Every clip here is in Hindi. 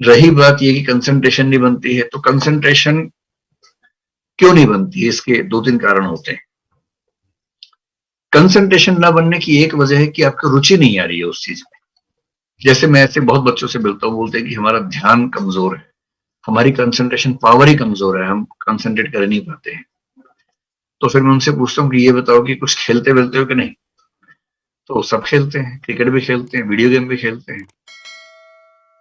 रही बात ये कि कंसंट्रेशन नहीं बनती है, तो कंसंट्रेशन क्यों नहीं बनती है, इसके दो तीन कारण होते हैं। कंसंट्रेशन ना बनने की एक वजह है कि आपको रुचि नहीं आ रही है उस चीज में। जैसे मैं ऐसे बहुत बच्चों से मिलता हूँ, बोलते हैं कि हमारा ध्यान कमजोर है, हमारी कंसंट्रेशन पावर ही कमजोर है, हम कंसंट्रेट कर नहीं पाते हैं। तो फिर मैं उनसे पूछता हूँ कि ये बताओ कि कुछ खेलते वेलते हो कि नहीं, तो सब खेलते हैं, क्रिकेट भी खेलते हैं, वीडियो गेम भी खेलते हैं।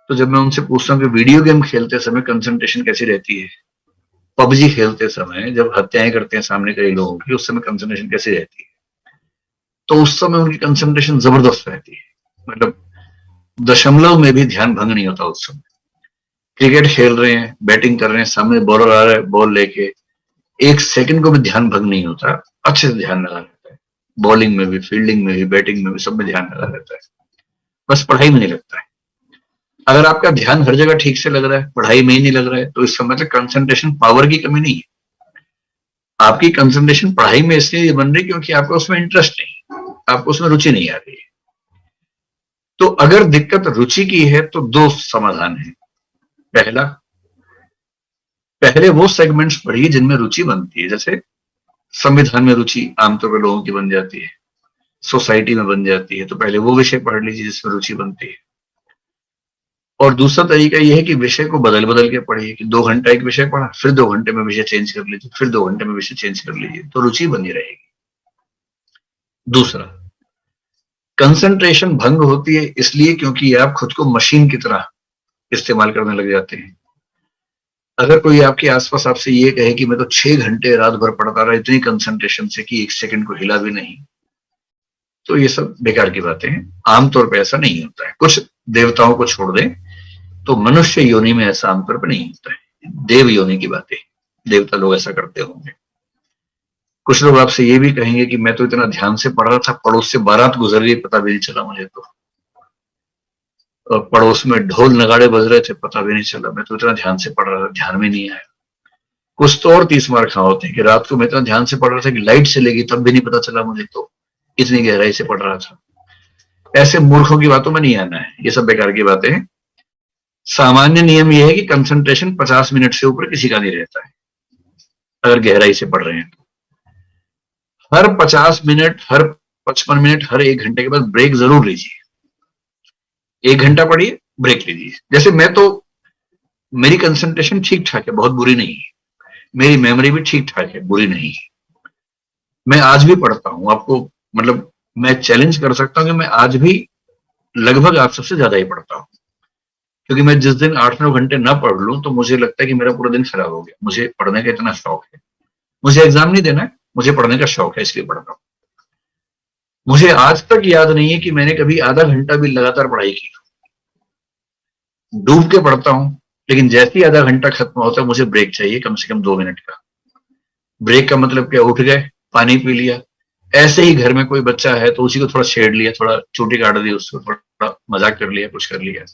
तो जब मैं उनसे पूछता हूँ कि वीडियो गेम खेलते समय कंसंट्रेशन कैसी रहती है, पबजी खेलते समय जब हत्याएं करते हैं सामने कई लोगों की, उस समय कंसंट्रेशन कैसी रहती है, तो उस समय उनकी कंसंट्रेशन जबरदस्त रहती है, मतलब दशमलव में भी ध्यान भंग नहीं होता उस समय। क्रिकेट खेल रहे हैं, बैटिंग कर रहे हैं, सामने बॉलर आ रहा है बॉल लेके, एक सेकंड को भी ध्यान भंग नहीं होता, अच्छे से ध्यान लगा रहता है, बॉलिंग में भी, फील्डिंग में भी, बैटिंग में भी, सब में ध्यान लगा रहता है, बस पढ़ाई में नहीं लगता है। अगर आपका ध्यान हर जगह ठीक से लग रहा है, पढ़ाई में ही नहीं लग रहा है, तो इसका मतलब कंसंट्रेशन पावर की कमी नहीं है, आपकी कंसंट्रेशन पढ़ाई में इसलिए बन रही क्योंकि आपको उसमें इंटरेस्ट नहीं, आपको उसमें रुचि नहीं आ रही है। तो अगर दिक्कत रुचि की है तो दो समाधान है। पहला, पहले वो सेगमेंट्स पढ़िए जिनमें रुचि बनती है, जैसे संविधान में रुचि आमतौर पर लोगों की बन जाती है, सोसाइटी में बन जाती है, तो पहले वो विषय पढ़ लीजिए जिसमें रुचि बनती है। और दूसरा तरीका यह है कि विषय को बदल बदल के पढ़िए, कि 2 घंटा एक विषय पढ़ा, फिर 2 घंटे में विषय चेंज कर लीजिए, फिर 2 घंटे में विषय चेंज कर लीजिए, तो रुचि बनी रहेगी। दूसरा, कंसंट्रेशन भंग होती है इसलिए क्योंकि आप खुद को मशीन की तरह इस्तेमाल करने लग जाते हैं। अगर कोई आपके आसपास आपसे ये कहे कि मैं तो 6 घंटे रात भर पढ़ता रहा इतनी कंसंट्रेशन से कि एक सेकंड को हिला भी नहीं, तो ये सब बेकार की बातें हैं, आमतौर पर ऐसा नहीं होता है। कुछ देवताओं को छोड़ दें तो मनुष्य योनि में ऐसा आमतौर पर नहीं होता है, देव योनि की बातें, देवता लोग ऐसा करते होंगे। कुछ लोग आपसे ये भी कहेंगे कि मैं तो इतना ध्यान से पढ़ रहा था, पड़ोस से बारात गुजर गई पता भी नहीं चला मुझे, तो और पड़ोस में ढोल नगाड़े बज रहे थे पता भी नहीं चला, मैं तो इतना ध्यान से पढ़ रहा था, ध्यान में नहीं आया। कुछ तो और 30 मार खा होते हैं कि रात को मैं इतना ध्यान से पढ़ रहा था कि लाइट चलेगी तब भी नहीं पता चला मुझे, तो इतनी गहराई से पढ़ रहा था। ऐसे मूर्खों की बातों में नहीं आना है, ये सब बेकार की बातें हैं। सामान्य नियम यह है कि कंसंट्रेशन 50 मिनट से ऊपर किसी का नहीं रहता है अगर गहराई से पढ़ रहे हैं तो। हर 50 मिनट, हर 55 मिनट, हर 1 घंटे के बाद ब्रेक जरूर लीजिए। 1 घंटा पढ़िए, ब्रेक लीजिए। जैसे मैं तो, मेरी कंसंट्रेशन ठीक ठाक है, बहुत बुरी नहीं है, मेरी मेमोरी भी ठीक ठाक है, बुरी नहीं है। मैं आज भी पढ़ता हूं, आपको मतलब मैं चैलेंज कर सकता हूं कि मैं आज भी लगभग आप सबसे ज्यादा ही पढ़ता हूं, क्योंकि मैं जिस दिन 8-9 घंटे ना पढ़ लूं तो मुझे लगता है कि मेरा पूरा दिन खराब हो गया। मुझे पढ़ने का इतना शौक है, मुझे एग्जाम नहीं देना है, मुझे पढ़ने का शौक है, इसलिए पढ़ता हूं। मुझे आज तक याद नहीं है कि मैंने कभी आधा घंटा भी लगातार पढ़ाई की, डूब के पढ़ता हूं, लेकिन जैसे ही आधा घंटा खत्म होता है मुझे ब्रेक चाहिए, कम से कम 2 मिनट का। ब्रेक का मतलब क्या, उठ गए, पानी पी लिया, ऐसे ही घर में कोई बच्चा है तो उसी को थोड़ा छेड़ लिया, थोड़ा चोटी काट दी, उसको थोड़ा मजाक कर लिया, कुछ कर लिया,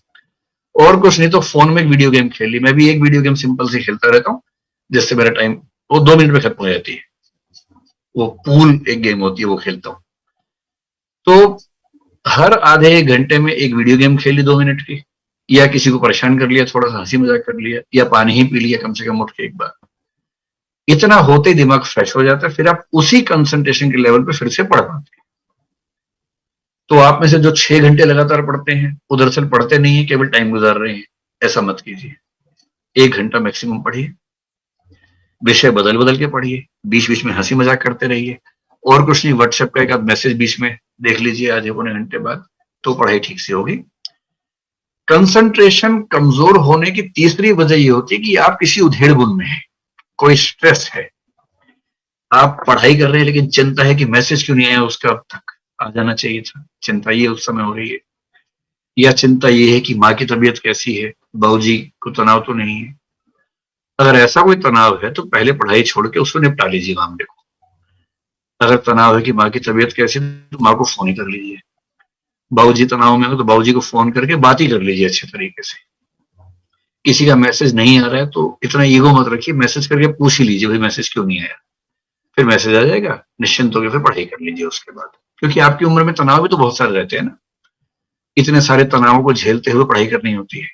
और कुछ नहीं तो फोन में एक वीडियो गेम खेल ली। मैं भी एक वीडियो गेम सिंपल से खेलता रहता हूँ, जिससे मेरा टाइम वो 2 मिनट में खत्म हो जाती है। वो पूल एक गेम होती है, वो खेलता हूँ। तो हर आधे 1 घंटे में एक वीडियो गेम खेली 2 मिनट की, या किसी को परेशान कर लिया, थोड़ा सा हंसी मजाक कर लिया, या पानी ही पी लिया कम से कम उठ के एक बार। इतना होते ही दिमाग फ्रेश हो जाता है, फिर आप उसी कंसंट्रेशन के लेवल पे फिर से पढ़ पाते हैं। तो आप में से जो 6 घंटे लगातार पढ़ते हैं वो दरअसल पढ़ते नहीं है, केवल टाइम गुजार रहे हैं। ऐसा मत कीजिए, 1 घंटा मैक्सिमम पढ़िए, विषय बदल बदल के पढ़िए, बीच बीच में हंसी मजाक करते रहिए, और कुछ नहीं, व्हाट्सएप का एक आध मैसेज बीच में देख लीजिए आधे पौने घंटे बाद, तो पढ़ाई ठीक से होगी। कंसंट्रेशन कमजोर होने की तीसरी वजह ये होती है कि आप किसी उधेड़-बुन में हैं, कोई स्ट्रेस है, आप पढ़ाई कर रहे हैं लेकिन चिंता है कि मैसेज क्यों नहीं आया उसका, अब तक आ जाना चाहिए था, चिंता ये उस समय हो रही है। या चिंता ये है कि माँ की तबीयत कैसी है, बाबूजी को तनाव तो नहीं है। अगर ऐसा कोई तनाव है तो पहले पढ़ाई छोड़ के उसको निपटा लीजिए मामले को। अगर तनाव है कि माँ की तबीयत कैसी है तो माँ को फोन ही कर लीजिए, बाबूजी तनाव में हो तो बाबूजी को फोन करके बात ही कर लीजिए अच्छे तरीके से। किसी का मैसेज नहीं आ रहा है तो इतना ईगो मत रखिए, मैसेज करके पूछ ही लीजिए भाई मैसेज क्यों नहीं आया, फिर मैसेज आ जाएगा, निश्चिंत होकर फिर पढ़ाई कर लीजिए उसके बाद। क्योंकि आपकी उम्र में तनाव भी तो बहुत सारे रहते हैं ना, इतने सारे तनावों को झेलते हुए पढ़ाई करनी होती है।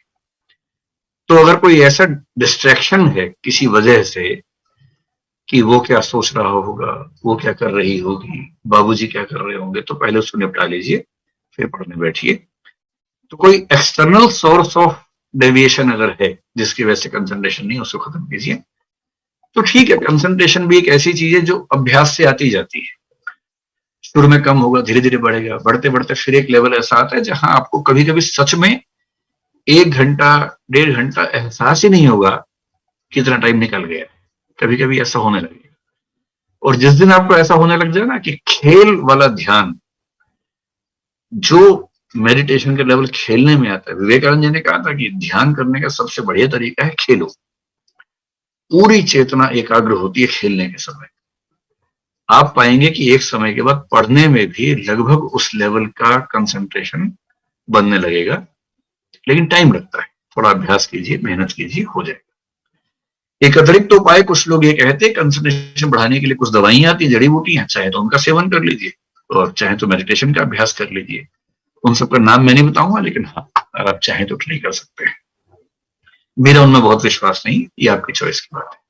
तो अगर कोई ऐसा डिस्ट्रैक्शन है किसी वजह से कि वो क्या सोच रहा होगा, वो क्या कर रही होगी, बाबूजी क्या कर रहे होंगे, तो पहले उसको निपटा लीजिए, फिर पढ़ने बैठिए। तो कोई एक्सटर्नल सोर्स ऑफ डेविएशन अगर है जिसकी वजह से कंसंट्रेशन नहीं, उसको खत्म कीजिए। तो ठीक है, कंसंट्रेशन भी एक ऐसी चीज है जो अभ्यास से आती जाती है। शुरू में कम होगा, धीरे धीरे बढ़ेगा, बढ़ते बढ़ते फिर एक लेवल ऐसा आता है जहां आपको कभी कभी सच में 1 घंटा 1.5 घंटा एहसास ही नहीं होगा कितना टाइम निकल गया। कभी कभी ऐसा होने लगेगा। और जिस दिन आपको ऐसा होने लग जाए ना कि खेल वाला ध्यान, जो मेडिटेशन के लेवल खेलने में आता है, विवेकानंद जी ने कहा था कि ध्यान करने का सबसे बढ़िया तरीका है खेलो। पूरी चेतना एकाग्र होती है खेलने के समय। आप पाएंगे कि एक समय के बाद पढ़ने में भी लगभग उस लेवल का कंसंट्रेशन बनने लगेगा, लेकिन टाइम लगता है। थोड़ा अभ्यास कीजिए, मेहनत कीजिए, हो जाएगा। एक अतिरिक्त उपाय, कुछ लोग ये कहते हैं कंसंट्रेशन बढ़ाने के लिए कुछ दवाइयां आती हैं, जड़ी बूटियां, चाहे तो उनका सेवन कर लीजिए और चाहे तो मेडिटेशन का अभ्यास कर लीजिए। उन सबका नाम मैं नहीं बताऊंगा, लेकिन हाँ, अगर आप चाहें तो ट्राई कर सकते हैं। मेरा उनमें बहुत विश्वास नहीं, ये आपकी चॉइस की बात है।